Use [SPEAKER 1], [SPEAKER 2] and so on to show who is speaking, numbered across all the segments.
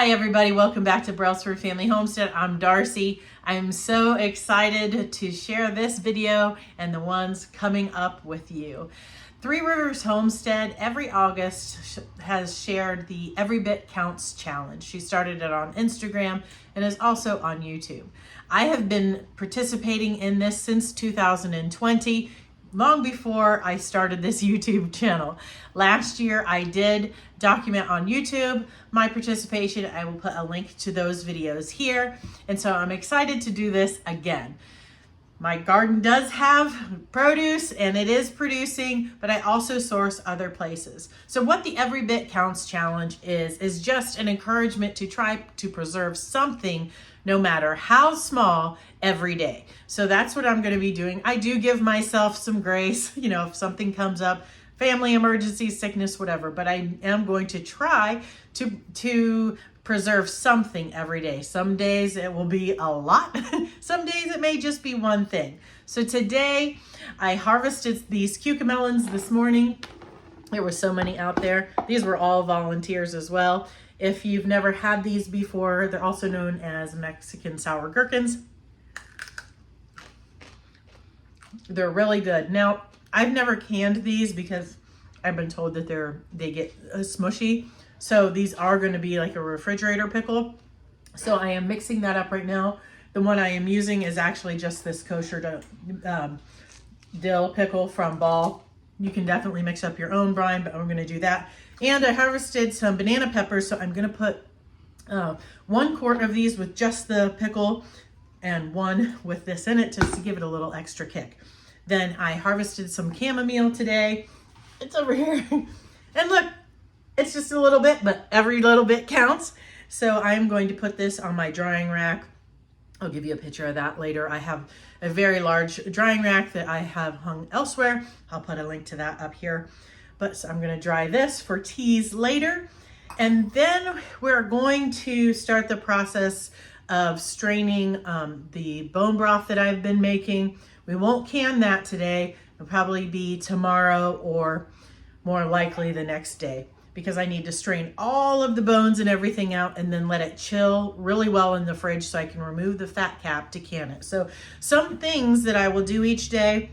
[SPEAKER 1] Hi everybody, welcome back to Brelsford Family Homestead. I'm Darcy. I'm so excited to share this video and the ones coming up with you. Three Rivers Homestead every August has shared the Every Bit Counts challenge. She started it on Instagram and is also on YouTube. I have been participating in this since 2020. Long before I started this YouTube channel. Last year I did document on YouTube my participation. I will put a link to those videos here. And so I'm excited to do this again. My garden does have produce and it is producing, but I also source other places. So what the Every Bit Counts challenge is just an encouragement to try to preserve something, no matter how small, every day. So that's what I'm going to be doing. I do give myself some grace, if something comes up, family emergency, sickness, whatever, but I am going to try to preserve something every day. Some days it will be a lot. Some days it may just be one thing. So today I harvested these cucamelons this morning. There were so many out there. These were all volunteers as well. If you've never had these before, they're also known as Mexican sour gherkins. They're really good. Now, I've never canned these because I've been told that they get smushy. So these are going to be like a refrigerator pickle. So I am mixing that up right now. The one I am using is actually just this kosher dill pickle from Ball. You can definitely mix up your own brine, but I'm going to do that. And I harvested some banana peppers, so I'm going to put 1 quart of these with just the pickle and 1 with this in it just to give it a little extra kick. Then I harvested some chamomile today. It's over here. And look, it's just a little bit, but every little bit counts. So I'm going to put this on my drying rack. I'll give you a picture of that later. I have a very large drying rack that I have hung elsewhere. I'll put a link to that up here. But so I'm going to dry this for teas later. And then we're going to start the process of straining the bone broth that I've been making. We won't can that today. It'll probably be tomorrow or more likely the next day, because I need to strain all of the bones and everything out and then let it chill really well in the fridge so I can remove the fat cap to can it. So some things that I will do each day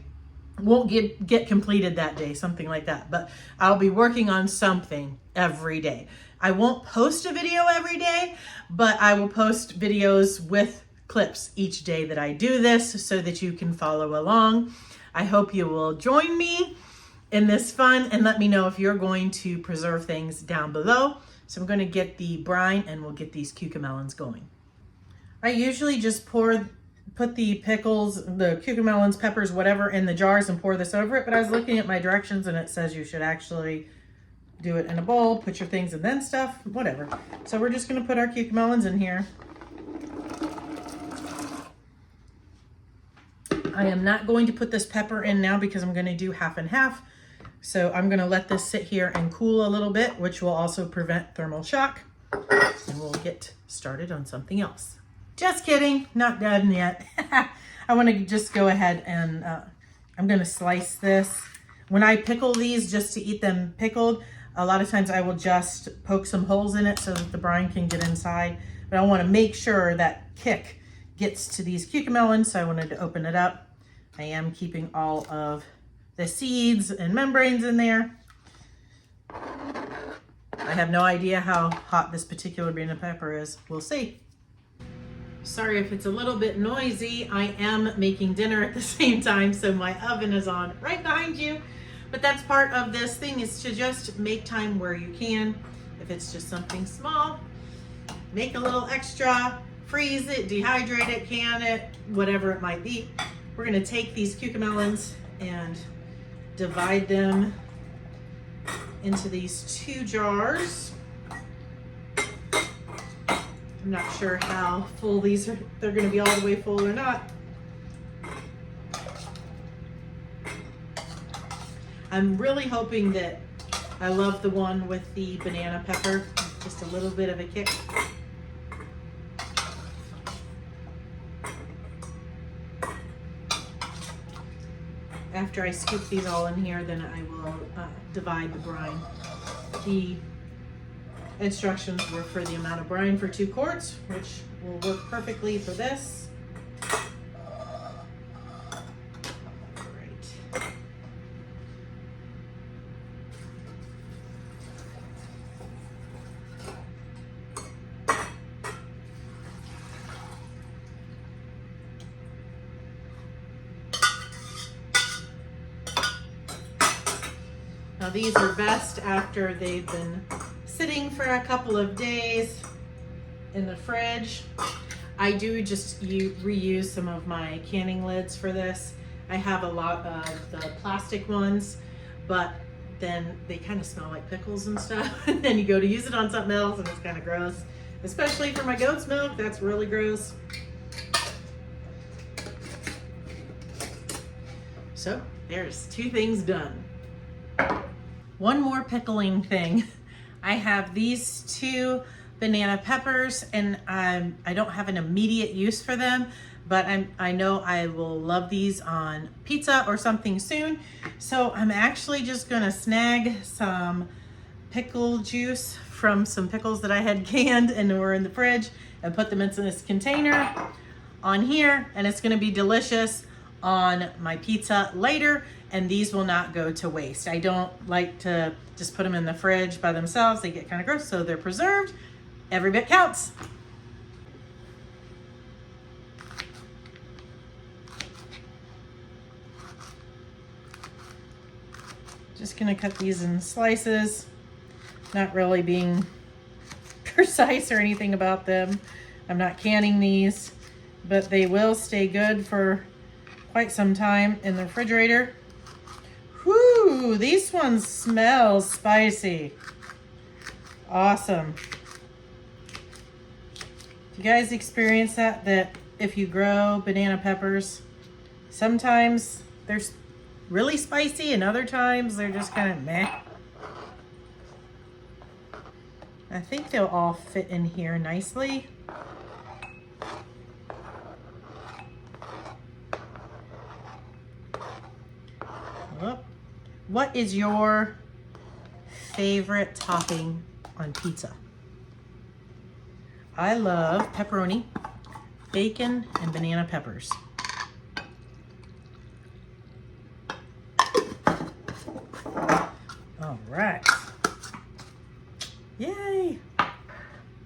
[SPEAKER 1] won't get completed that day, something like that, but I'll be working on something every day. I won't post a video every day, but I will post videos with clips each day that I do this so that you can follow along. I hope you will join me in this fun and let me know if you're going to preserve things down below. So I'm going to get the brine and we'll get these cucamelons going. I usually just put the pickles, the cucamelons, peppers, whatever in the jars and pour this over it. But I was looking at my directions and it says you should actually do it in a bowl, put your things and then stuff, whatever. So we're just going to put our cucamelons in here. I am not going to put this pepper in now because I'm going to do half and half. So I'm going to let this sit here and cool a little bit, which will also prevent thermal shock. And we'll get started on something else. Just kidding, not done yet. I want to just go ahead and I'm going to slice this. When I pickle these just to eat them pickled, a lot of times I will just poke some holes in it so that the brine can get inside. But I want to make sure that kick gets to these cucamelons, so I wanted to open it up. I am keeping all of the seeds and membranes in there. I have no idea how hot this particular banana pepper is. We'll see. Sorry if it's a little bit noisy. I am making dinner at the same time, so my oven is on right behind you. But that's part of this thing, is to just make time where you can. If it's just something small, make a little extra, freeze it, dehydrate it, can it, whatever it might be. We're gonna take these cucamelons and divide them into these 2 jars. I'm not sure how full these are. They're gonna be all the way full or not. I'm really hoping that I love the one with the banana pepper. Just a little bit of a kick. After I scoop these all in here, then I will divide the brine. The instructions were for the amount of brine for 2 quarts, which will work perfectly for this. Great. Now these are best after they've been sitting for a couple of days in the fridge. I do just reuse some of my canning lids for this. I have a lot of the plastic ones, but then they kind of smell like pickles and stuff. And then you go to use it on something else and it's kind of gross. Especially for my goat's milk, that's really gross. So there's 2 things done. One more pickling thing. I have these 2 banana peppers, and I don't have an immediate use for them, but I know I will love these on pizza or something soon. So I'm actually just gonna snag some pickle juice from some pickles that I had canned and were in the fridge and put them into this container on here, and it's gonna be delicious on my pizza later, and these will not go to waste. I don't like to just put them in the fridge by themselves. They get kind of gross, so they're preserved. Every bit counts. Just gonna cut these in slices, not really being precise or anything about them. I'm not canning these, but they will stay good for quite some time in the refrigerator. Whoo, these ones smell spicy. Awesome. Do you guys experience that? That if you grow banana peppers, sometimes they're really spicy and other times they're just kind of meh. I think they'll all fit in here nicely. Oh. What is your favorite topping on pizza? I love pepperoni, bacon, and banana peppers. All right. Yay!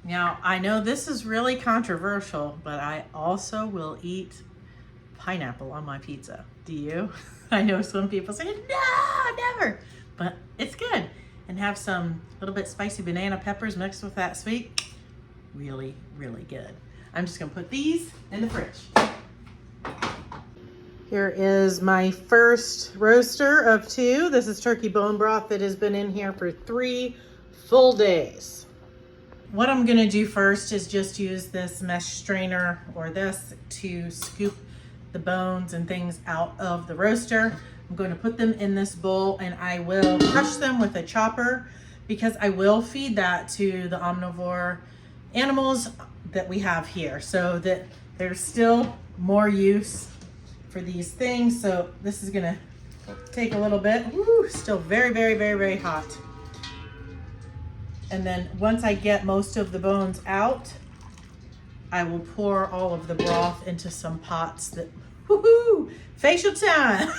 [SPEAKER 1] Now, I know this is really controversial, but I also will eat pineapple on my pizza. Do you? I know some people say, no, never, but it's good. And have some little bit spicy banana peppers mixed with that sweet. Really, really good. I'm just gonna put these in the fridge. Here is my first roaster of 2. This is turkey bone broth that has been in here for 3 full days. What I'm gonna do first is just use this mesh strainer or this to scoop the bones and things out of the roaster. I'm going to put them in this bowl and I will crush them with a chopper because I will feed that to the omnivore animals that we have here so that there's still more use for these things. So this is gonna take a little bit. Woo, still very, very, very, very hot. And then once I get most of the bones out, I will pour all of the broth into some pots that, woohoo, facial time.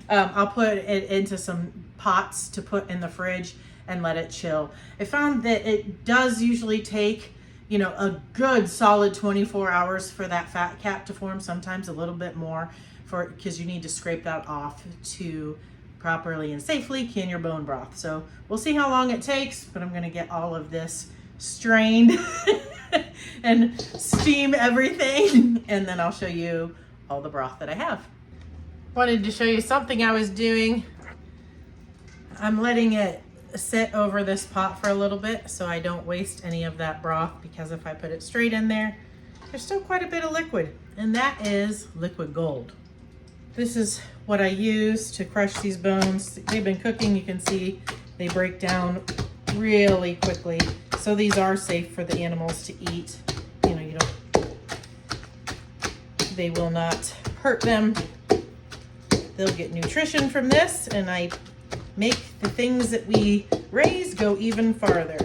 [SPEAKER 1] I'll put it into some pots to put in the fridge and let it chill. I found that it does usually take, you know, a good solid 24 hours for that fat cap to form, sometimes a little bit more because you need to scrape that off to properly and safely can your bone broth. So we'll see how long it takes, but I'm gonna get all of this strained and steam everything, and then I'll show you all the broth that I have. Wanted to show you something I was doing. I'm letting it sit over this pot for a little bit so I don't waste any of that broth, because if I put it straight in there, there's still quite a bit of liquid, and that is liquid gold. This is what I use to crush these bones. They've been cooking, you can see they break down really quickly. So these are safe for the animals to eat. You know, they will not hurt them. They'll get nutrition from this, and I make the things that we raise go even farther.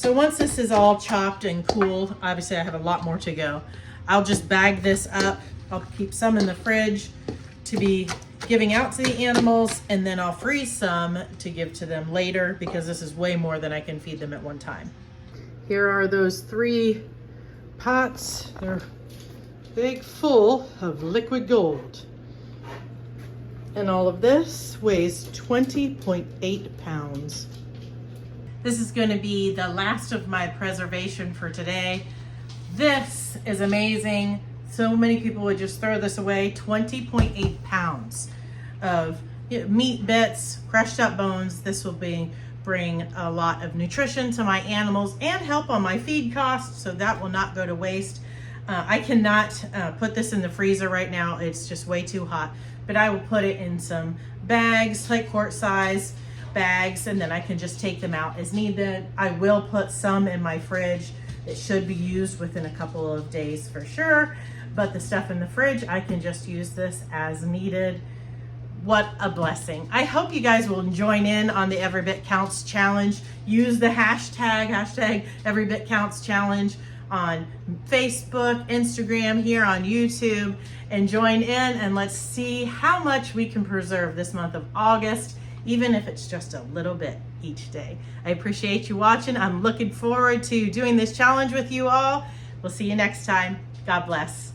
[SPEAKER 1] So once this is all chopped and cooled, obviously I have a lot more to go. I'll just bag this up. I'll keep some in the fridge to be giving out to the animals, and then I'll freeze some to give to them later because this is way more than I can feed them at one time. Here are those 3 pots. They're big full of liquid gold. And all of this weighs 20.8 pounds. This is going to be the last of my preservation for today. This is amazing. So many people would just throw this away. 20.8 pounds of meat bits, crushed up bones. This will bring a lot of nutrition to my animals and help on my feed costs, so that will not go to waste. I cannot put this in the freezer right now. It's just way too hot, but I will put it in some bags, like quart size bags, and then I can just take them out as needed. I will put some in my fridge. It should be used within a couple of days for sure, but the stuff in the fridge, I can just use this as needed. What a blessing. I hope you guys will join in on the Every Bit Counts challenge. Use the hashtag Every Bit Counts challenge on Facebook, Instagram, here on YouTube, and join in, and let's see how much we can preserve this month of August, even if it's just a little bit each day. I appreciate you watching. I'm looking forward to doing this challenge with you all. We'll see you next time. God bless.